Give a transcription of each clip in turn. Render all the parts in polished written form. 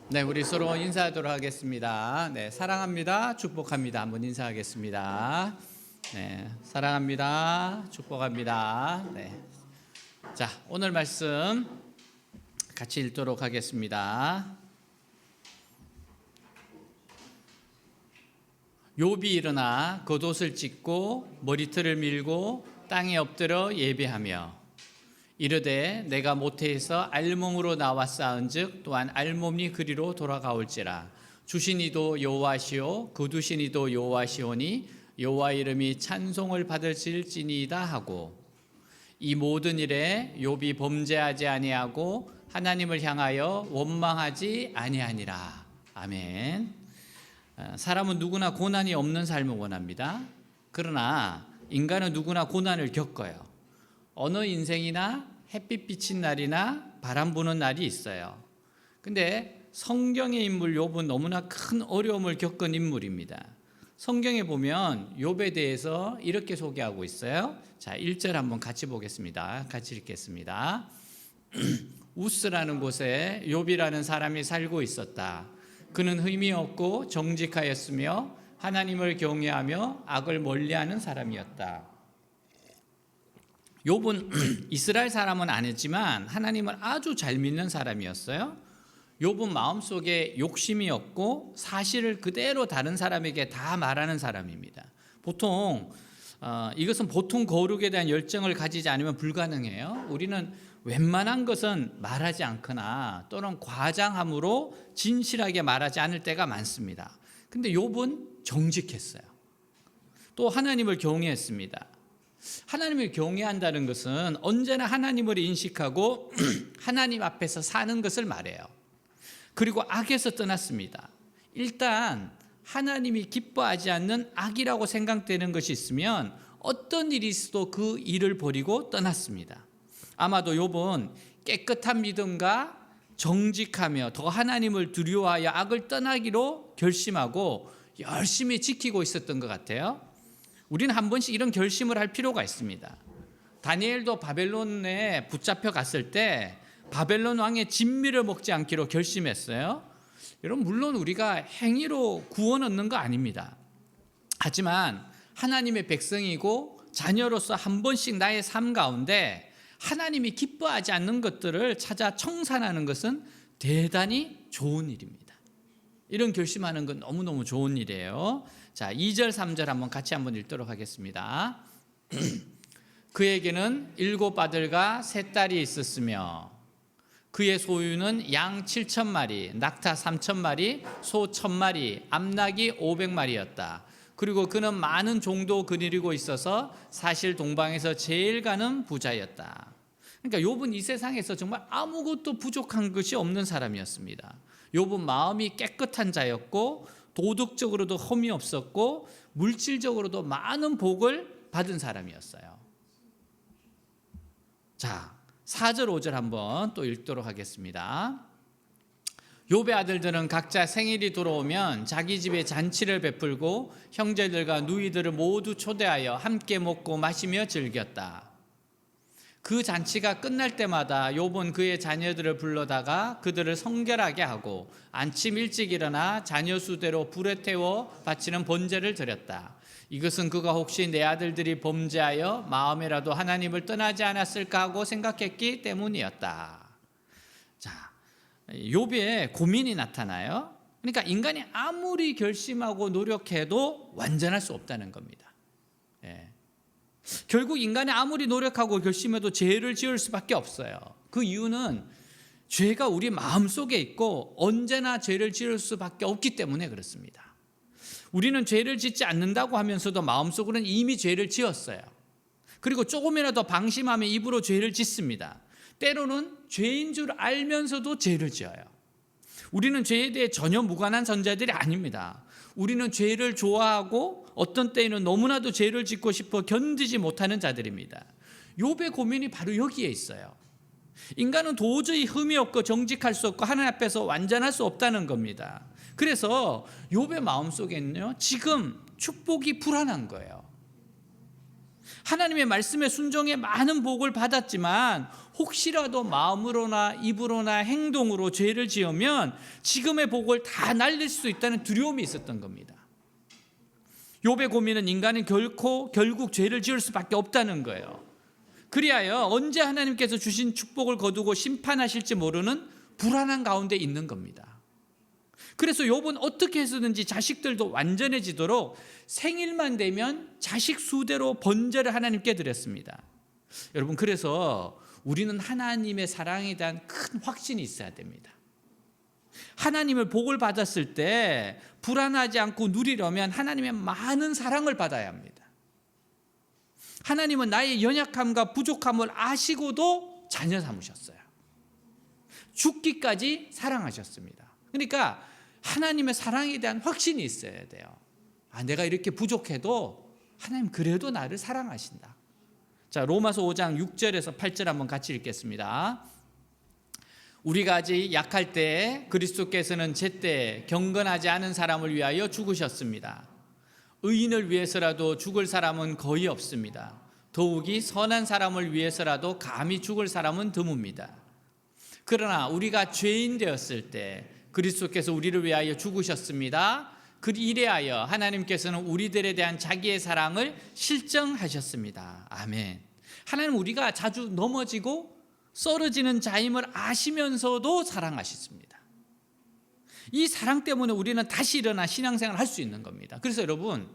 네, 우리 서로 인사하도록 하겠습니다. 네, 사랑합니다. 축복합니다. 한번 인사하겠습니다. 네, 사랑합니다. 축복합니다. 네. 자, 오늘 말씀 같이 읽도록 하겠습니다. 욥이 일어나 겉옷을 찢고 머리털을 밀고 땅에 엎드려 예배하며 이르되 내가 모태에서 알몸으로 나와 쌓은즉 또한 알몸이 그리로 돌아가올지라. 주신 이도 여호와시오 거두신 이도 여호와시오니 여호와 이름이 찬송을 받으실지니이다 하고, 이 모든 일에 욥이 범죄하지 아니하고 하나님을 향하여 원망하지 아니하니라. 아멘. 사람은 누구나 고난이 없는 삶을 원합니다. 그러나 인간은 누구나 고난을 겪어요. 어느 인생이나 햇빛 비친 날이나 바람 부는 날이 있어요. 근데 성경의 인물 욥은 너무나 큰 어려움을 겪은 인물입니다. 성경에 보면 욥에 대해서 이렇게 소개하고 있어요. 자, 1절 한번 같이 보겠습니다. 같이 읽겠습니다. 우스라는 곳에 욥이라는 사람이 살고 있었다. 그는 흠이 없고 정직하였으며 하나님을 경외하며 악을 멀리하는 사람이었다. 욥은 이스라엘 사람은 아니지만 하나님을 아주 잘 믿는 사람이었어요. 욥은 마음속에 욕심이 없고 사실을 그대로 다른 사람에게 다 말하는 사람입니다. 이것은 보통 거룩에 대한 열정을 가지지 않으면 불가능해요. 우리는 웬만한 것은 말하지 않거나 또는 과장함으로 진실하게 말하지 않을 때가 많습니다. 근데 욥은 정직했어요. 또 하나님을 경외했습니다. 하나님을 경외한다는 것은 언제나 하나님을 인식하고 하나님 앞에서 사는 것을 말해요. 그리고 악에서 떠났습니다. 일단 하나님이 기뻐하지 않는 악이라고 생각되는 것이 있으면 어떤 일이 있어도 그 일을 버리고 떠났습니다. 아마도 욥은 깨끗한 믿음과 정직하며 더 하나님을 두려워하여 악을 떠나기로 결심하고 열심히 지키고 있었던 것 같아요. 우리는 한 번씩 이런 결심을 할 필요가 있습니다. 다니엘도 바벨론에 붙잡혀 갔을 때 바벨론 왕의 진미를 먹지 않기로 결심했어요. 여러분, 물론 우리가 행위로 구원 얻는 거 아닙니다. 하지만 하나님의 백성이고 자녀로서 한 번씩 나의 삶 가운데 하나님이 기뻐하지 않는 것들을 찾아 청산하는 것은 대단히 좋은 일입니다. 이런 결심하는 건 너무너무 좋은 일이에요. 자, 2절 3절 한번 읽도록 하겠습니다. 그에게는 7 아들과 3 딸이 있었으며 그의 소유는 양 7,000마리, 낙타 3,000마리, 소 1,000마리, 암낙이 500마리였다. 그리고 그는 많은 종도 거느리고 있어서 사실 동방에서 제일 가는 부자였다. 그러니까 욥은 이 세상에서 정말 아무것도 부족한 것이 없는 사람이었습니다. 욥은 마음이 깨끗한 자였고 도덕적으로도 흠이 없었고 물질적으로도 많은 복을 받은 사람이었어요. 자, 4절 5절 한번 또 읽도록 하겠습니다. 욥의 아들들은 각자 생일이 돌아오면 자기 집에 잔치를 베풀고 형제들과 누이들을 모두 초대하여 함께 먹고 마시며 즐겼다. 그 잔치가 끝날 때마다 욥은 그의 자녀들을 불러다가 그들을 성결하게 하고 아침 일찍 일어나 자녀 수대로 불에 태워 바치는 번제를 드렸다. 이것은 그가 혹시 내 아들들이 범죄하여 마음에라도 하나님을 떠나지 않았을까 하고 생각했기 때문이었다. 자, 욥의 고민이 나타나요. 그러니까 인간이 아무리 결심하고 노력해도 완전할 수 없다는 겁니다. 결국 인간이 아무리 노력하고 결심해도 죄를 지을 수밖에 없어요. 그 이유는 죄가 우리 마음속에 있고 언제나 죄를 지을 수밖에 없기 때문에 그렇습니다. 우리는 죄를 짓지 않는다고 하면서도 마음속으로는 이미 죄를 지었어요. 그리고 조금이라도 방심하면 입으로 죄를 짓습니다. 때로는 죄인 줄 알면서도 죄를 지어요. 우리는 죄에 대해 전혀 무관한 존재들이 아닙니다. 우리는 죄를 좋아하고 어떤 때에는 너무나도 죄를 짓고 싶어 견디지 못하는 자들입니다. 욥의 고민이 바로 여기에 있어요. 인간은 도저히 흠이 없고 정직할 수 없고 하나님 앞에서 완전할 수 없다는 겁니다. 그래서 욥의 마음속에는요, 지금 축복이 불안한 거예요. 하나님의 말씀에 순종해 많은 복을 받았지만 혹시라도 마음으로나 입으로나 행동으로 죄를 지으면 지금의 복을 다 날릴 수 있다는 두려움이 있었던 겁니다. 욥의 고민은 인간은 결국 죄를 지을 수밖에 없다는 거예요. 그리하여 언제 하나님께서 주신 축복을 거두고 심판하실지 모르는 불안한 가운데 있는 겁니다. 그래서 욥은 어떻게 해서든지 자식들도 완전해지도록 생일만 되면 자식 수대로 번제를 하나님께 드렸습니다. 여러분, 그래서 우리는 하나님의 사랑에 대한 큰 확신이 있어야 됩니다. 하나님을 복을 받았을 때 불안하지 않고 누리려면 하나님의 많은 사랑을 받아야 합니다. 하나님은 나의 연약함과 부족함을 아시고도 자녀 삼으셨어요. 죽기까지 사랑하셨습니다. 그러니까 하나님의 사랑에 대한 확신이 있어야 돼요. 내가 이렇게 부족해도 하나님 그래도 나를 사랑하신다. 자, 로마서 5장 6절에서 8절 한번 같이 읽겠습니다. 우리가 아직 약할 때 그리스도께서는 제때 경건하지 않은 사람을 위하여 죽으셨습니다. 의인을 위해서라도 죽을 사람은 거의 없습니다. 더욱이 선한 사람을 위해서라도 감히 죽을 사람은 드뭅니다. 그러나 우리가 죄인 되었을 때 그리스도께서 우리를 위하여 죽으셨습니다. 이래하여 하나님께서는 우리들에 대한 자기의 사랑을 실정하셨습니다. 아멘. 하나님, 우리가 자주 넘어지고 썰어지는 자임을 아시면서도 사랑하셨습니다. 이 사랑 때문에 우리는 다시 일어나 신앙생활을 할 수 있는 겁니다. 그래서 여러분,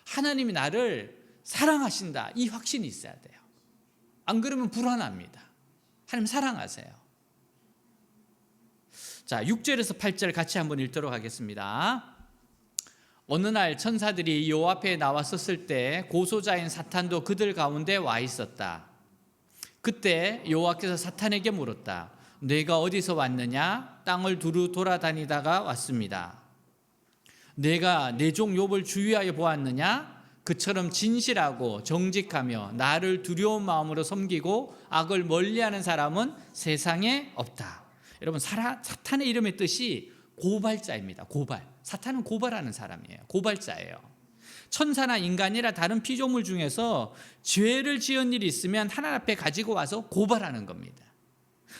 하나님이 나를 사랑하신다, 이 확신이 있어야 돼요. 안 그러면 불안합니다. 하나님 사랑하세요. 자, 6절에서 8절 같이 한번 읽도록 하겠습니다. 어느 날 천사들이 요 앞에 나왔었을 때 고소자인 사탄도 그들 가운데 와 있었다. 그때 여호와께서 사탄에게 물었다. 내가 어디서 왔느냐? 땅을 두루 돌아다니다가 왔습니다. 내가 내 종 욥을 주의하여 보았느냐? 그처럼 진실하고 정직하며 나를 두려운 마음으로 섬기고 악을 멀리하는 사람은 세상에 없다. 여러분, 사탄의 이름의 뜻이 고발자입니다. 고발. 사탄은 고발하는 사람이에요. 고발자예요. 천사나 인간이라 다른 피조물 중에서 죄를 지은 일이 있으면 하나님 앞에 가지고 와서 고발하는 겁니다.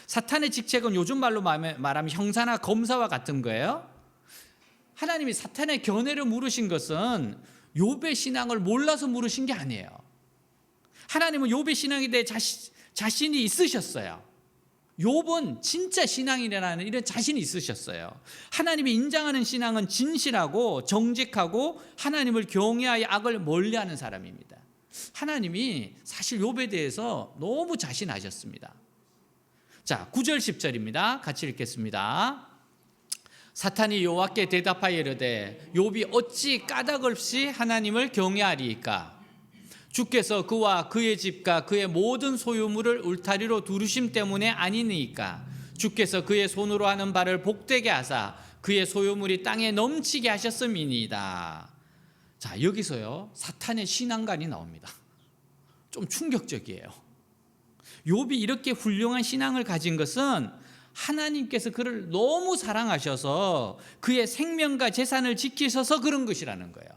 사탄의 직책은 요즘 말로 말하면 형사나 검사와 같은 거예요. 하나님이 사탄의 견해를 물으신 것은 욥의 신앙을 몰라서 물으신 게 아니에요. 하나님은 욥의 신앙에 대해 자신이 있으셨어요. 욥은 진짜 신앙이라는 이런 자신이 있으셨어요. 하나님이 인정하는 신앙은 진실하고 정직하고 하나님을 경외하여 악을 멀리하는 사람입니다. 하나님이 사실 욥에 대해서 너무 자신하셨습니다. 자, 9절 10절입니다. 같이 읽겠습니다. 사탄이 여호와께 대답하여 이르되 욥이 어찌 까닭 없이 하나님을 경외하리이까? 주께서 그와 그의 집과 그의 모든 소유물을 울타리로 두르심 때문에 아니니까? 주께서 그의 손으로 하는 바를 복되게 하사 그의 소유물이 땅에 넘치게 하셨음이니이다. 자, 여기서요 사탄의 신앙관이 나옵니다. 좀 충격적이에요. 욥이 이렇게 훌륭한 신앙을 가진 것은 하나님께서 그를 너무 사랑하셔서 그의 생명과 재산을 지키셔서 그런 것이라는 거예요.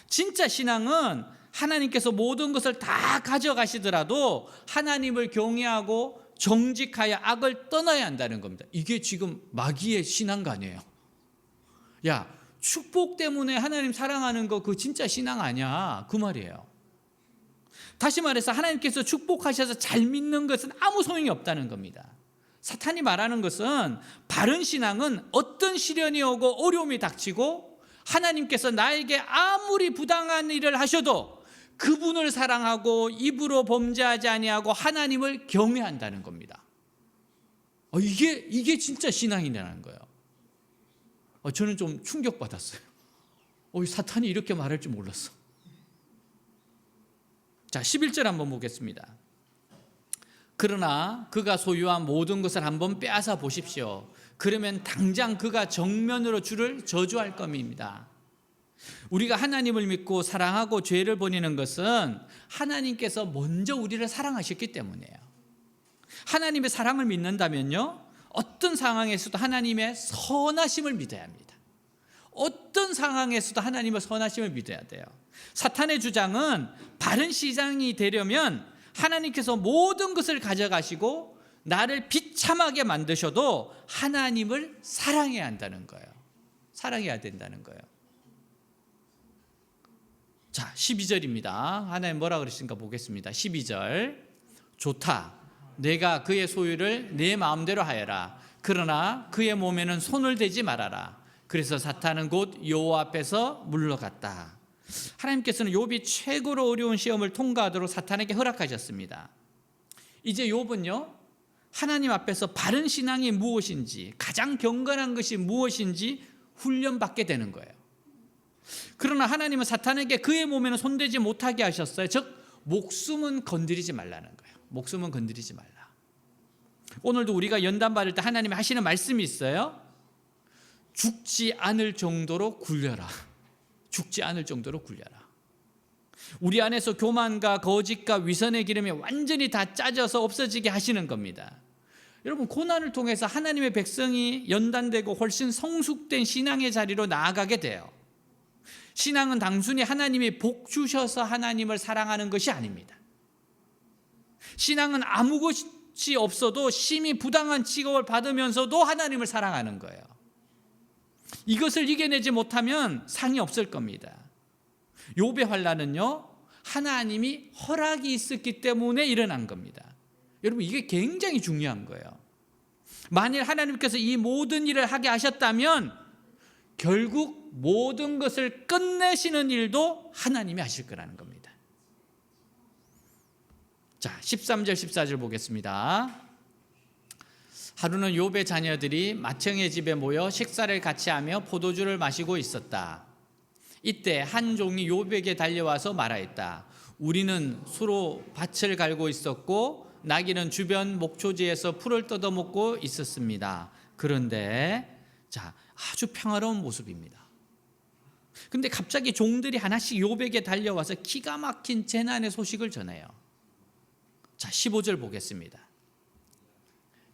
진짜 신앙은 하나님께서 모든 것을 다 가져가시더라도 하나님을 경외하고 정직하여 악을 떠나야 한다는 겁니다. 이게 지금 마귀의 신앙관이에요. 야, 축복 때문에 하나님 사랑하는 거 그거 진짜 신앙 아니야, 그 말이에요. 다시 말해서 하나님께서 축복하셔서 잘 믿는 것은 아무 소용이 없다는 겁니다. 사탄이 말하는 것은 바른 신앙은 어떤 시련이 오고 어려움이 닥치고 하나님께서 나에게 아무리 부당한 일을 하셔도 그분을 사랑하고 입으로 범죄하지 아니하고 하나님을 경외한다는 겁니다. 이게 진짜 신앙이라는 거예요. 저는 좀 충격받았어요. 사탄이 이렇게 말할 줄 몰랐어. 자, 11절 한번 보겠습니다. 그러나 그가 소유한 모든 것을 한번 빼앗아 보십시오. 그러면 당장 그가 정면으로 주를 저주할 겁니다. 우리가 하나님을 믿고 사랑하고 죄를 버리는 것은 하나님께서 먼저 우리를 사랑하셨기 때문이에요. 하나님의 사랑을 믿는다면요, 어떤 상황에서도 하나님의 선하심을 믿어야 합니다. 어떤 상황에서도 하나님의 선하심을 믿어야 돼요. 사탄의 주장은 바른 신앙이 되려면 하나님께서 모든 것을 가져가시고 나를 비참하게 만드셔도 하나님을 사랑해야 한다는 거예요. 사랑해야 된다는 거예요. 자, 12절입니다. 하나님 뭐라 그러신가 보겠습니다. 12절. 좋다. 내가 그의 소유를 내 마음대로 하여라. 그러나 그의 몸에는 손을 대지 말아라. 그래서 사탄은 곧 여호와 앞에서 물러갔다. 하나님께서는 욥이 최고로 어려운 시험을 통과하도록 사탄에게 허락하셨습니다. 이제 욥은요, 하나님 앞에서 바른 신앙이 무엇인지, 가장 경건한 것이 무엇인지 훈련받게 되는 거예요. 그러나 하나님은 사탄에게 그의 몸에는 손대지 못하게 하셨어요. 즉 목숨은 건드리지 말라는 거예요. 목숨은 건드리지 말라. 오늘도 우리가 연단 받을 때 하나님이 하시는 말씀이 있어요. 죽지 않을 정도로 굴려라. 죽지 않을 정도로 굴려라. 우리 안에서 교만과 거짓과 위선의 기름이 완전히 다 짜져서 없어지게 하시는 겁니다. 여러분, 고난을 통해서 하나님의 백성이 연단되고 훨씬 성숙된 신앙의 자리로 나아가게 돼요. 신앙은 단순히 하나님이 복 주셔서 하나님을 사랑하는 것이 아닙니다. 신앙은 아무것이 없어도 심히 부당한 취급을 받으면서도 하나님을 사랑하는 거예요. 이것을 이겨내지 못하면 상이 없을 겁니다. 욥의 환난은요, 하나님이 허락이 있었기 때문에 일어난 겁니다. 여러분, 이게 굉장히 중요한 거예요. 만일 하나님께서 이 모든 일을 하게 하셨다면 결국 모든 것을 끝내시는 일도 하나님이 하실 거라는 겁니다. 자, 13절 14절 보겠습니다. 하루는 욥의 자녀들이 맏형의 집에 모여 식사를 같이 하며 포도주를 마시고 있었다. 이때 한 종이 욥에게 달려와서 말하였다. 우리는 수로 밭을 갈고 있었고 나귀는 주변 목초지에서 풀을 뜯어먹고 있었습니다. 그런데 자, 아주 평화로운 모습입니다. 근데 갑자기 종들이 하나씩 욥에게 달려와서 기가 막힌 재난의 소식을 전해요. 자, 15절 보겠습니다.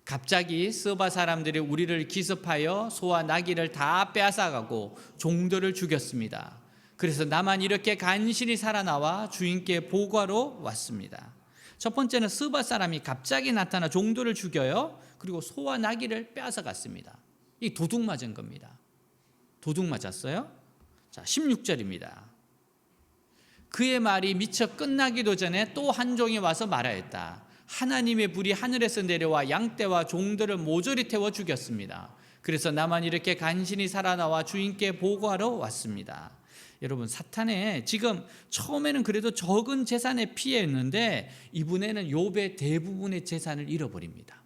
갑자기 스바 사람들이 우리를 기습하여 소와 나귀를 다 빼앗아가고 종들을 죽였습니다. 그래서 나만 이렇게 간신히 살아나와 주인께 보고하러 왔습니다. 첫 번째는 스바 사람이 갑자기 나타나 종들을 죽여요. 그리고 소와 나귀를 빼앗아갔습니다. 이 도둑 맞은 겁니다. 도둑 맞았어요. 자, 16절입니다. 그의 말이 미처 끝나기도 전에 또 한 종이 와서 말하였다. 하나님의 불이 하늘에서 내려와 양떼와 종들을 모조리 태워 죽였습니다. 그래서 나만 이렇게 간신히 살아나와 주인께 보고하러 왔습니다. 여러분, 사탄의 지금 처음에는 그래도 적은 재산에 피해였는데 이번에는 욥의 대부분의 재산을 잃어버립니다.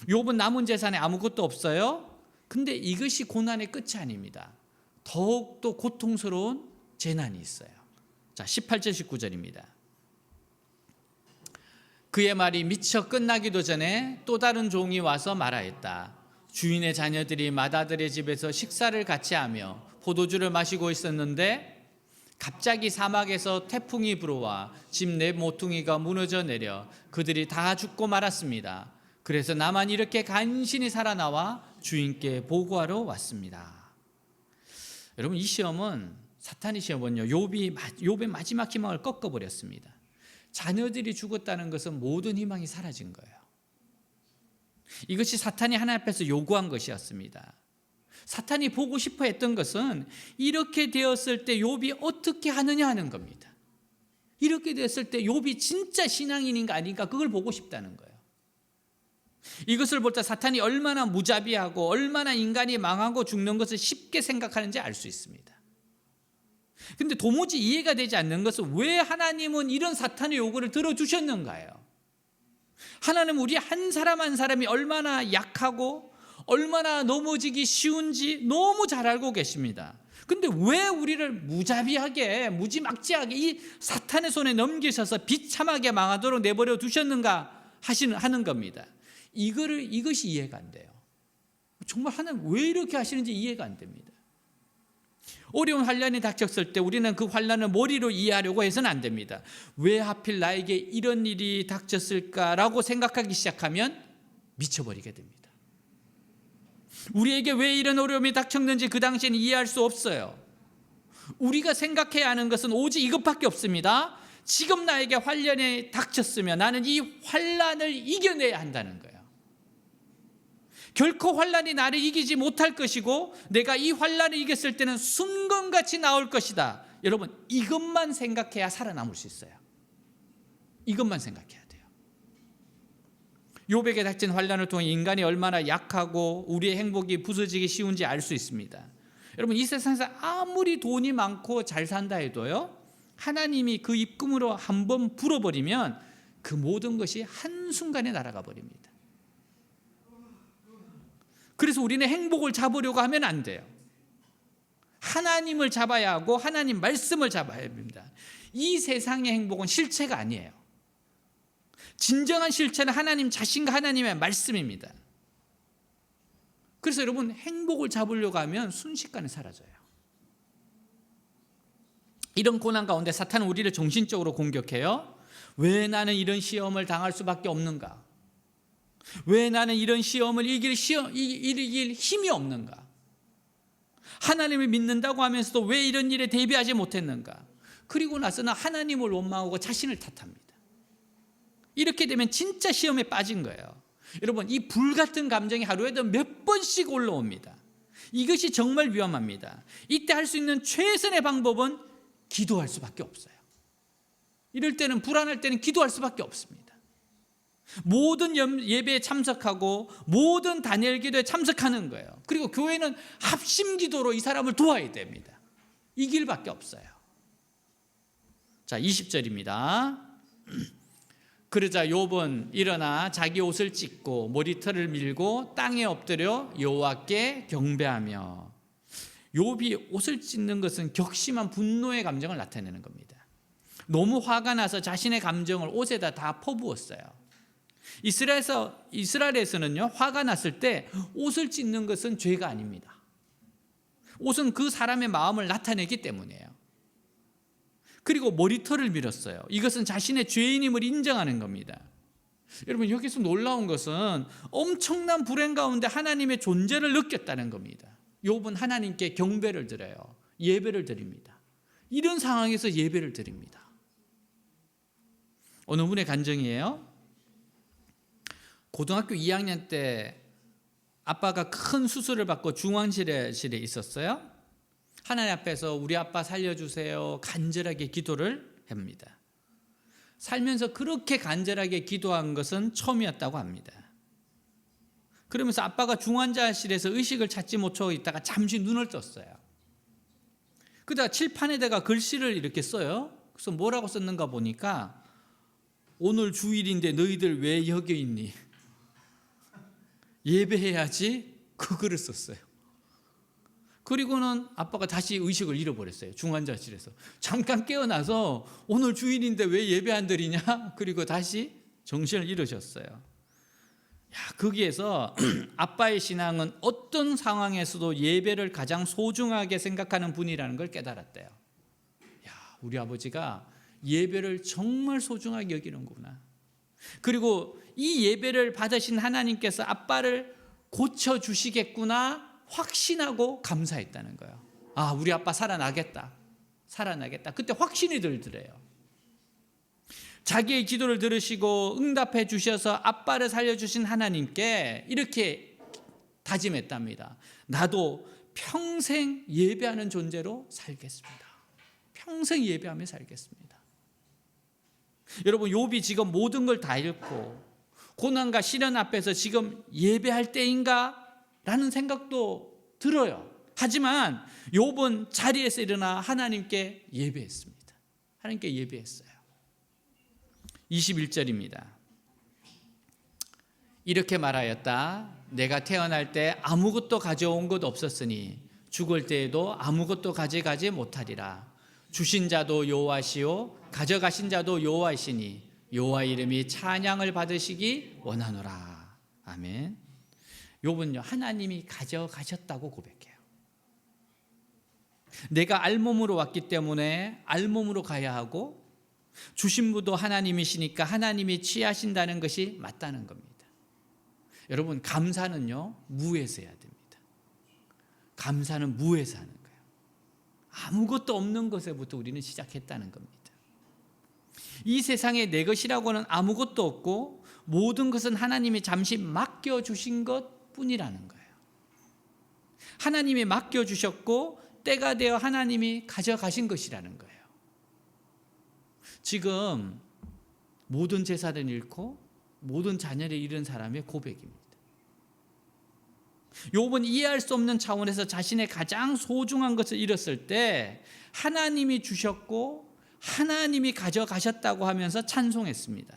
욥은 남은 재산에 아무것도 없어요. 근데 이것이 고난의 끝이 아닙니다. 더욱더 고통스러운 재난이 있어요. 자, 18절 19절입니다. 그의 말이 미처 끝나기도 전에 또 다른 종이 와서 말하였다. 주인의 자녀들이 맏아들의 집에서 식사를 같이 하며 포도주를 마시고 있었는데 갑자기 사막에서 태풍이 불어와 집 내 모퉁이가 무너져 내려 그들이 다 죽고 말았습니다. 그래서 나만 이렇게 간신히 살아나와 주인께 보고하러 왔습니다. 여러분, 이 시험은, 사탄의 시험은요, 욥의 마지막 희망을 꺾어버렸습니다. 자녀들이 죽었다는 것은 모든 희망이 사라진 거예요. 이것이 사탄이 하나님 앞에서 요구한 것이었습니다. 사탄이 보고 싶어 했던 것은 이렇게 되었을 때 욥이 어떻게 하느냐 하는 겁니다. 이렇게 되었을 때 욥이 진짜 신앙인인가 아닌가 그걸 보고 싶다는 거예요. 이것을 볼 때 사탄이 얼마나 무자비하고 얼마나 인간이 망하고 죽는 것을 쉽게 생각하는지 알 수 있습니다. 근데 도무지 이해가 되지 않는 것은 왜 하나님은 이런 사탄의 요구를 들어주셨는가요? 하나님은 우리 한 사람 한 사람이 얼마나 약하고 얼마나 넘어지기 쉬운지 너무 잘 알고 계십니다. 근데 왜 우리를 무자비하게 무지막지하게 이 사탄의 손에 넘기셔서 비참하게 망하도록 내버려 두셨는가 하는 겁니다. 이것이 이해가 안 돼요. 정말 하나님 왜 이렇게 하시는지 이해가 안 됩니다. 어려운 환난이 닥쳤을 때 우리는 그 환난을 머리로 이해하려고 해서는 안 됩니다. 왜 하필 나에게 이런 일이 닥쳤을까라고 생각하기 시작하면 미쳐버리게 됩니다. 우리에게 왜 이런 어려움이 닥쳤는지 그 당시에는 이해할 수 없어요. 우리가 생각해야 하는 것은 오직 이것밖에 없습니다. 지금 나에게 환란이 닥쳤으면 나는 이 환란을 이겨내야 한다는 거예요. 결코 환란이 나를 이기지 못할 것이고 내가 이 환란을 이겼을 때는 순금같이 나올 것이다. 여러분, 이것만 생각해야 살아남을 수 있어요. 이것만 생각해야 돼요. 욥에게 닥친 환란을 통해 인간이 얼마나 약하고 우리의 행복이 부서지기 쉬운지 알 수 있습니다. 여러분, 이 세상에서 아무리 돈이 많고 잘 산다 해도요, 하나님이 그 입금으로 한번 불어버리면 그 모든 것이 한순간에 날아가 버립니다. 그래서 우리는 행복을 잡으려고 하면 안 돼요. 하나님을 잡아야 하고 하나님 말씀을 잡아야 합니다. 이 세상의 행복은 실체가 아니에요. 진정한 실체는 하나님 자신과 하나님의 말씀입니다. 그래서 여러분, 행복을 잡으려고 하면 순식간에 사라져요. 이런 고난 가운데 사탄은 우리를 정신적으로 공격해요. 왜 나는 이런 시험을 당할 수밖에 없는가? 왜 나는 이런 시험을 이길 힘이 없는가? 하나님을 믿는다고 하면서도 왜 이런 일에 대비하지 못했는가? 그리고 나서는 하나님을 원망하고 자신을 탓합니다. 이렇게 되면 진짜 시험에 빠진 거예요. 여러분, 이 불같은 감정이 하루에도 몇 번씩 올라옵니다. 이것이 정말 위험합니다. 이때 할 수 있는 최선의 방법은 기도할 수밖에 없어요. 이럴 때는, 불안할 때는 기도할 수밖에 없습니다. 모든 예배에 참석하고 모든 다니엘 기도에 참석하는 거예요. 그리고 교회는 합심 기도로 이 사람을 도와야 됩니다. 이 길밖에 없어요. 자, 20절입니다. 그러자 욥은 일어나 자기 옷을 찢고 머리털을 밀고 땅에 엎드려 여호와께 경배하며. 욥이 옷을 찢는 것은 격심한 분노의 감정을 나타내는 겁니다. 너무 화가 나서 자신의 감정을 옷에다 다 퍼부었어요. 이스라엘에서는요, 화가 났을 때 옷을 찢는 것은 죄가 아닙니다. 옷은 그 사람의 마음을 나타내기 때문이에요. 그리고 머리털을 밀었어요. 이것은 자신의 죄인임을 인정하는 겁니다. 여러분, 여기서 놀라운 것은 엄청난 불행 가운데 하나님의 존재를 느꼈다는 겁니다. 욥은 하나님께 경배를 드려요. 예배를 드립니다. 이런 상황에서 예배를 드립니다. 어느 분의 간증이에요. 고등학교 2학년 때 아빠가 큰 수술을 받고 중환자실에 있었어요. 하나님 앞에서 우리 아빠 살려주세요 간절하게 기도를 합니다. 살면서 그렇게 간절하게 기도한 것은 처음이었다고 합니다. 그러면서 아빠가 중환자실에서 의식을 찾지 못하고 있다가 잠시 눈을 떴어요. 그러다가 칠판에다가 글씨를 이렇게 써요. 그래서 뭐라고 썼는가 보니까, 오늘 주일인데 너희들 왜 여기 있니? 예배해야지. 그 글을 썼어요. 그리고는 아빠가 다시 의식을 잃어버렸어요. 중환자실에서 잠깐 깨어나서 오늘 주일인데 왜 예배 안 드리냐? 그리고 다시 정신을 잃으셨어요. 거기에서 아빠의 신앙은 어떤 상황에서도 예배를 가장 소중하게 생각하는 분이라는 걸 깨달았대요. 우리 아버지가 예배를 정말 소중하게 여기는구나. 그리고 이 예배를 받으신 하나님께서 아빠를 고쳐주시겠구나 확신하고 감사했다는 거예요. 우리 아빠 살아나겠다. 그때 확신이 들더래요. 자기의 기도를 들으시고 응답해 주셔서 아빠를 살려주신 하나님께 이렇게 다짐했답니다. 나도 평생 예배하는 존재로 살겠습니다. 평생 예배하며 살겠습니다. 여러분, 욥이 지금 모든 걸 다 잃고 고난과 시련 앞에서 지금 예배할 때인가? 라는 생각도 들어요. 하지만 욥은 자리에서 일어나 하나님께 예배했습니다. 하나님께 예배했어요. 21절입니다. 이렇게 말하였다. 내가 태어날 때 아무것도 가져온 것 없었으니 죽을 때에도 아무것도 가져가지 못하리라. 주신 자도 여호와시요 가져가신 자도 여호와이시니 여호와 이름이 찬양을 받으시기 원하노라. 아멘. 욥은요, 하나님이 가져가셨다고 고백해요. 내가 알몸으로 왔기 때문에 알몸으로 가야 하고, 주신 분도 하나님이시니까 하나님이 취하신다는 것이 맞다는 겁니다. 여러분, 감사는요, 무에서 해야 됩니다. 감사는 무에서 하는 거예요. 아무것도 없는 것에부터 우리는 시작했다는 겁니다. 이 세상에 내 것이라고는 아무것도 없고 모든 것은 하나님이 잠시 맡겨주신 것 뿐이라는 거예요. 하나님이 맡겨주셨고 때가 되어 하나님이 가져가신 것이라는 거예요. 지금 모든 재산을 잃고 모든 자녀를 잃은 사람의 고백입니다. 욥은 이해할 수 없는 차원에서 자신의 가장 소중한 것을 잃었을 때 하나님이 주셨고 하나님이 가져가셨다고 하면서 찬송했습니다.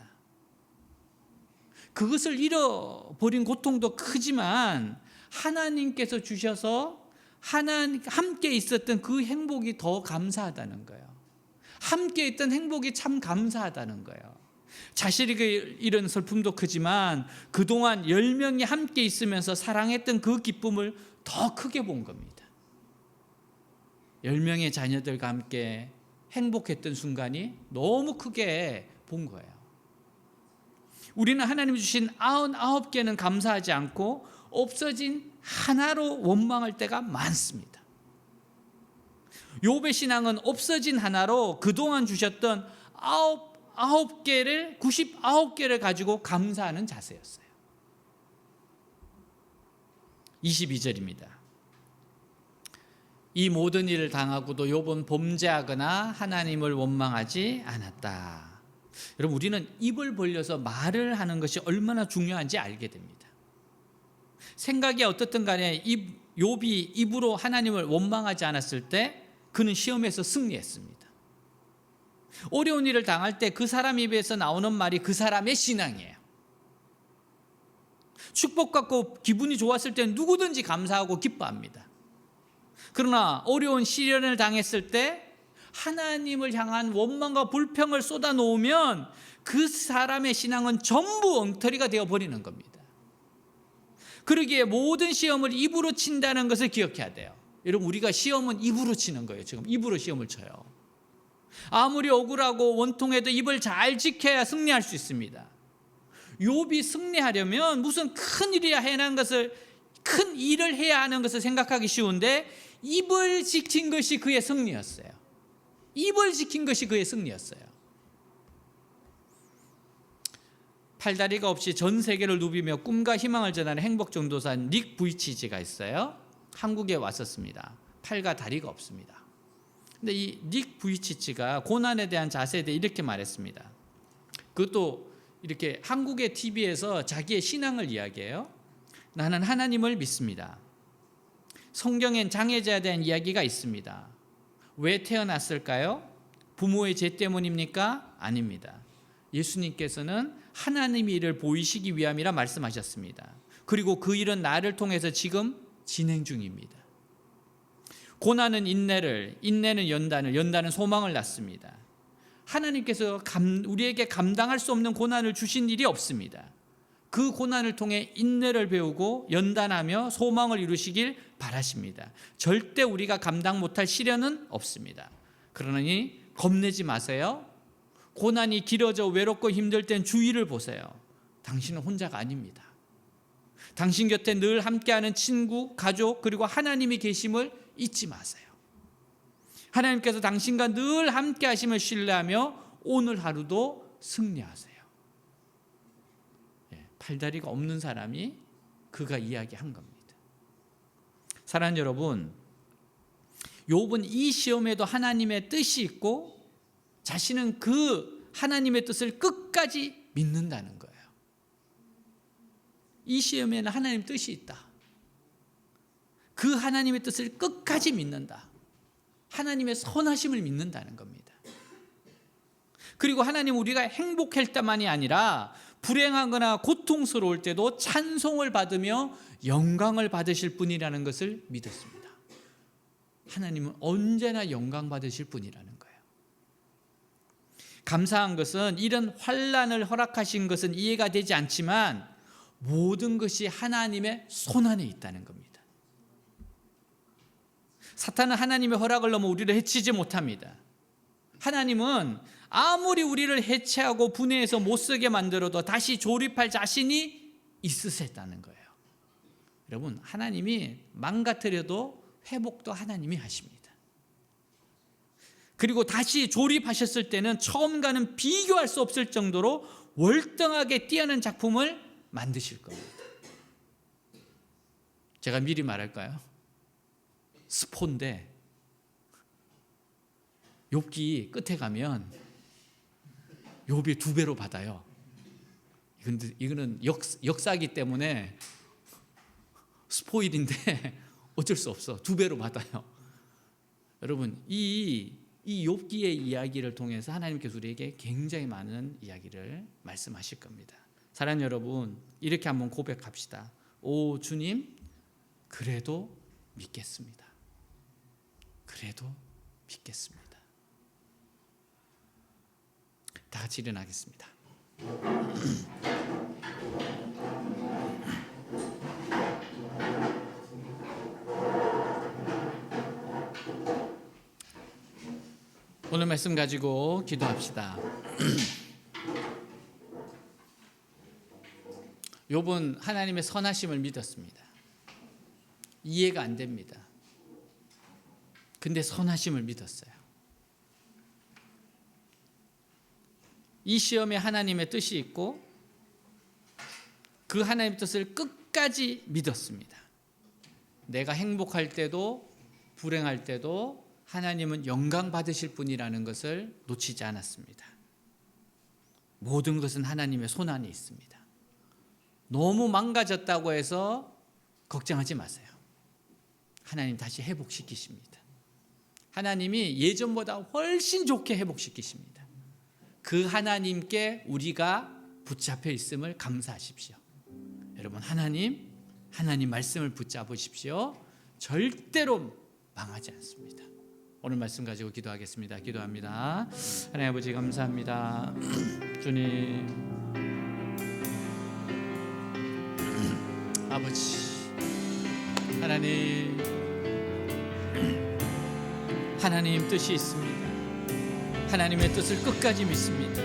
그것을 잃어버린 고통도 크지만 하나님께서 주셔서 함께 있었던 그 행복이 더 감사하다는 거예요. 함께 있던 행복이 참 감사하다는 거예요. 자신이 잃은 슬픔도 크지만 그동안 10명이 함께 있으면서 사랑했던 그 기쁨을 더 크게 본 겁니다. 10명의 자녀들과 함께 행복했던 순간이 너무 크게 본 거예요. 우리는 하나님이 주신 99개는 감사하지 않고 없어진 하나로 원망할 때가 많습니다. 욥의 신앙은 없어진 하나로 그동안 주셨던 99개를 가지고 감사하는 자세였어요. 22절입니다. 이 모든 일을 당하고도 욥은 범죄하거나 하나님을 원망하지 않았다. 여러분, 우리는 입을 벌려서 말을 하는 것이 얼마나 중요한지 알게 됩니다. 생각이 어떻든 간에 욥이 입으로 하나님을 원망하지 않았을 때 그는 시험에서 승리했습니다. 어려운 일을 당할 때 그 사람 입에서 나오는 말이 그 사람의 신앙이에요. 축복받고 기분이 좋았을 때 누구든지 감사하고 기뻐합니다. 그러나 어려운 시련을 당했을 때 하나님을 향한 원망과 불평을 쏟아놓으면 그 사람의 신앙은 전부 엉터리가 되어버리는 겁니다. 그러기에 모든 시험을 입으로 친다는 것을 기억해야 돼요. 여러분, 우리가 시험은 입으로 치는 거예요. 지금 입으로 시험을 쳐요. 아무리 억울하고 원통해도 입을 잘 지켜야 승리할 수 있습니다. 욥이 승리하려면 무슨 큰 일이야 해는 것을, 큰 일을 해야 하는 것을 생각하기 쉬운데 입을 지킨 것이 그의 승리였어요. 입을 지킨 것이 그의 승리였어요. 팔다리가 없이 전 세계를 누비며 꿈과 희망을 전하는 행복전도사 닉 부이치지가 있어요. 한국에 왔었습니다. 팔과 다리가 없습니다. 근데 이 닉 부이치치가 고난에 대한 자세에 대해 이렇게 말했습니다. 그것도 이렇게 한국의 TV에서 자기의 신앙을 이야기해요. 나는 하나님을 믿습니다. 성경엔 장애자에 대한 이야기가 있습니다. 왜 태어났을까요? 부모의 죄 때문입니까? 아닙니다. 예수님께서는 하나님의 일을 보이시기 위함이라 말씀하셨습니다. 그리고 그 일은 나를 통해서 지금 진행 중입니다. 고난은 인내를, 인내는 연단을, 연단은 소망을 낳습니다. 하나님께서 우리에게 감당할 수 없는 고난을 주신 일이 없습니다. 그 고난을 통해 인내를 배우고 연단하며 소망을 이루시길 바라십니다. 절대 우리가 감당 못할 시련은 없습니다. 그러니 겁내지 마세요. 고난이 길어져 외롭고 힘들 땐 주위를 보세요. 당신은 혼자가 아닙니다. 당신 곁에 늘 함께하는 친구, 가족, 그리고 하나님이 계심을 잊지 마세요. 하나님께서 당신과 늘 함께 하심을 신뢰하며 오늘 하루도 승리하세요. 팔다리가 없는 사람이 그가 이야기한 겁니다. 사랑하는 여러분, 욥은 이 시험에도 하나님의 뜻이 있고 자신은 그 하나님의 뜻을 끝까지 믿는다는 거예요. 이 시험에는 하나님의 뜻이 있다. 그 하나님의 뜻을 끝까지 믿는다. 하나님의 선하심을 믿는다는 겁니다. 그리고 하나님, 우리가 행복할 때만이 아니라 불행하거나 고통스러울 때도 찬송을 받으며 영광을 받으실 분이라는 것을 믿었습니다. 하나님은 언제나 영광 받으실 분이라는 거예요. 감사한 것은 이런 환난을 허락하신 것은 이해가 되지 않지만 모든 것이 하나님의 손안에 있다는 겁니다. 사탄은 하나님의 허락을 넘어 우리를 해치지 못합니다. 하나님은 아무리 우리를 해체하고 분해해서 못쓰게 만들어도 다시 조립할 자신이 있으셨다는 거예요. 여러분, 하나님이 망가뜨려도 회복도 하나님이 하십니다. 그리고 다시 조립하셨을 때는 처음과는 비교할 수 없을 정도로 월등하게 뛰어난 작품을 만드실 겁니다. 제가 미리 말할까요? 스포인데 욥기 끝에 가면 욥이 2배로 받아요. 이거는 역사이기 때문에 스포일인데 어쩔 수 없어. 2배로 받아요. 여러분, 이 욥기의 이야기를 통해서 하나님께서 우리에게 굉장히 많은 이야기를 말씀하실 겁니다. 사랑하는 여러분, 이렇게 한번 고백합시다. 오 주님, 그래도 믿겠습니다. 그래도 믿겠습니다. 다 같이 일어나겠습니다. 오늘 말씀 가지고 기도합시다. 욥은 하나님의 선하심을 믿었습니다. 이해가 안 됩니다. 근데 선하심을 믿었어요. 이 시험에 하나님의 뜻이 있고 그 하나님의 뜻을 끝까지 믿었습니다. 내가 행복할 때도 불행할 때도 하나님은 영광 받으실 분이라는 것을 놓치지 않았습니다. 모든 것은 하나님의 손안에 있습니다. 너무 망가졌다고 해서 걱정하지 마세요. 하나님 다시 회복시키십니다. 하나님이 예전보다 훨씬 좋게 회복시키십니다. 그 하나님께 우리가 붙잡혀 있음을 감사하십시오. 여러분, 하나님 말씀을 붙잡으십시오. 절대로 망하지 않습니다. 오늘 말씀 가지고 기도하겠습니다. 기도합니다. 하나님 아버지, 감사합니다. 주님, 아버지, 하나님 뜻이 있습니다. 하나님의 뜻을 끝까지 믿습니다.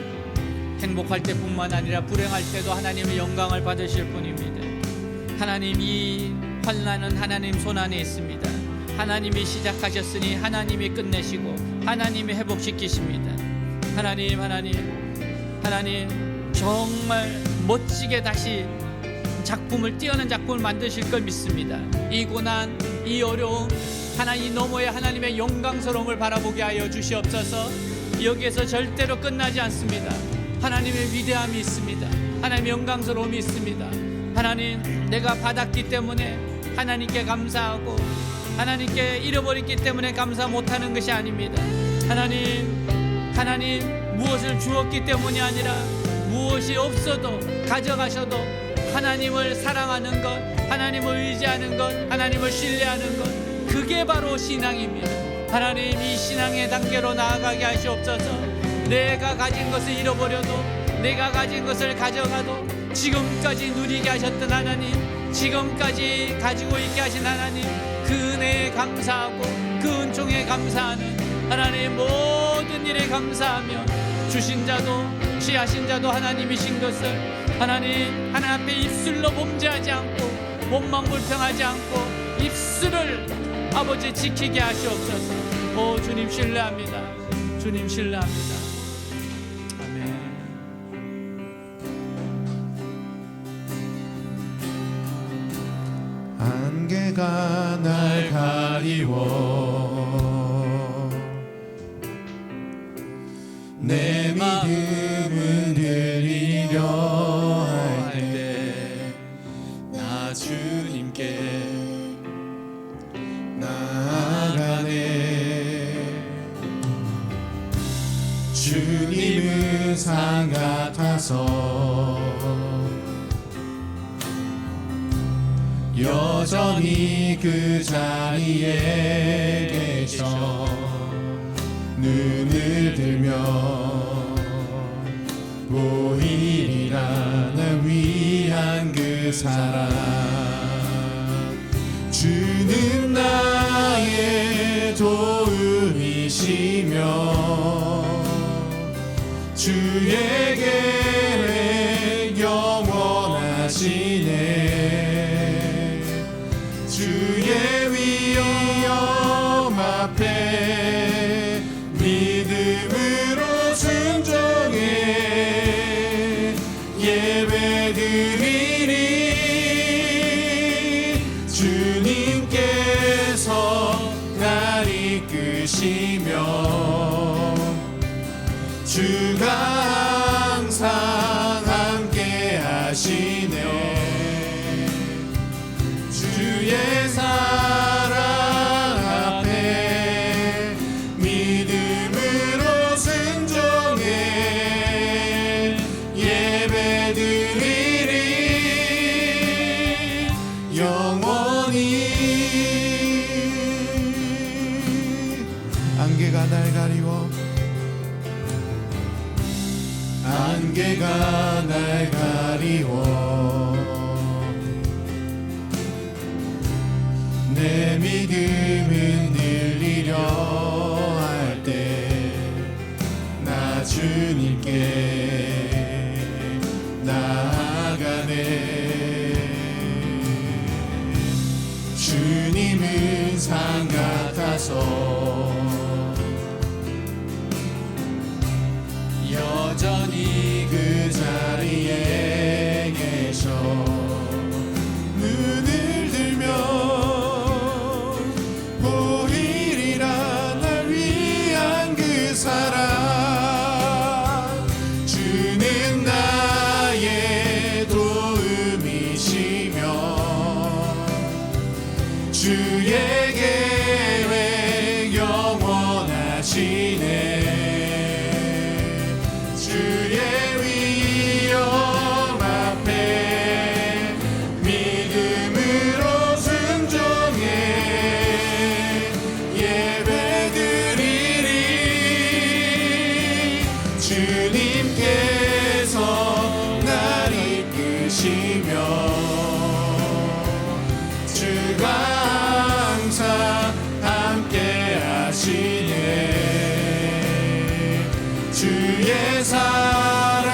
행복할 때뿐만 아니라 불행할 때도 하나님의 영광을 받으실 분입니다. 하나님, 이 환난은 하나님 손안에 있습니다. 하나님이 시작하셨으니 하나님이 끝내시고 하나님이 회복시키십니다. 하나님 정말 멋지게 다시 뛰어난 작품을 만드실 걸 믿습니다. 이 고난, 이 어려움, 하나님 너머에 하나님의 영광스러움을 바라보게 하여 주시옵소서. 여기에서 절대로 끝나지 않습니다. 하나님의 위대함이 있습니다. 하나님의 영광스러움이 있습니다. 하나님, 내가 받았기 때문에 하나님께 감사하고 하나님께 잃어버렸기 때문에 감사 못하는 것이 아닙니다. 하나님 무엇을 주었기 때문이 아니라 무엇이 없어도 가져가셔도 하나님을 사랑하는 것, 하나님을 의지하는 것, 하나님을 신뢰하는 것, 그게 바로 신앙입니다. 하나님, 이 신앙의 단계로 나아가게 하시옵소서. 내가 가진 것을 잃어버려도, 내가 가진 것을 가져가도 지금까지 누리게 하셨던 하나님, 지금까지 가지고 있게 하신 하나님, 그 은혜에 감사하고 그 은총에 감사하는 하나님의 모든 일에 감사하며 주신 자도 취하신 자도 하나님이신 것을 하나님 앞에 입술로 범죄하지 않고 몸만 불평하지 않고 입술을 아버지 지키게 하시옵소서. 오 주님 신뢰합니다. 주님 신뢰합니다. 아멘. 안개가 날 가리워 내 믿음은 들리려 할 때 나 주님께 나아가네. 주님은 산 같아서 여전히 그 자리에 계셔 눈을 들며 보이리라 날 위한 그 사랑. 주는 나의 도움이시며 주의 계획 영원하시네. 주의 위엄 앞에 믿음으로 순종해 예배드리리. 주님께서 날 이끄시며 주가 항상 함께 하시네. 주의 사랑 앞에 믿음으로 순종해 예배드리리. 영원히 안개가 날 가리워 안개가 날 가리워 내 믿음은 늘리려 할 때 나 주님께 나아가네. 주님은 산 같아서 여전히 그 자리에 계셔. 눈을 들면 보이리라 날 위한 그 사랑. 주는 나의 도움이시며 주의 계획 영원하시네. 주의 위엄 앞에 믿음으로 순종해 예배드리리. 주님께서 날 이끄시며 주가 항상 함께 하시네. 주의 사랑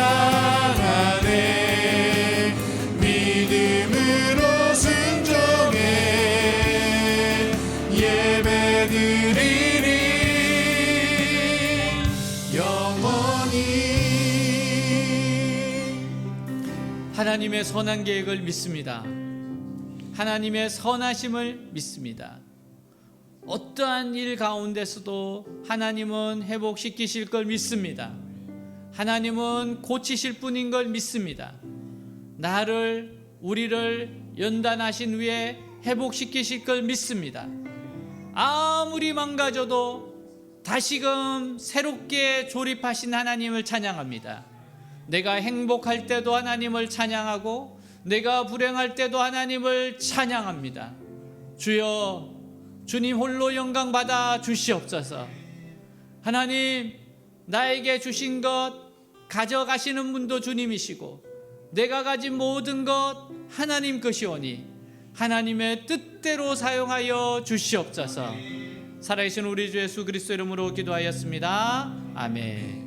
안에 믿음으로 순종해 예배드리리. 영원히. 하나님의 선한 계획을 믿습니다. 하나님의 선하심을 믿습니다. 어떠한 일 가운데서도 하나님은 회복시키실 걸 믿습니다. 하나님은 고치실 분인 걸 믿습니다. 나를, 우리를 연단하신 후에 회복시키실 걸 믿습니다. 아무리 망가져도 다시금 새롭게 조립하신 하나님을 찬양합니다. 내가 행복할 때도 하나님을 찬양하고 내가 불행할 때도 하나님을 찬양합니다. 주여, 주님 홀로 영광 받아 주시옵소서. 하나님, 나에게 주신 것 가져가시는 분도 주님이시고 내가 가진 모든 것 하나님 것이오니 하나님의 뜻대로 사용하여 주시옵소서. 살아계신 우리 주 예수 그리스도 이름으로 기도하였습니다. 아멘.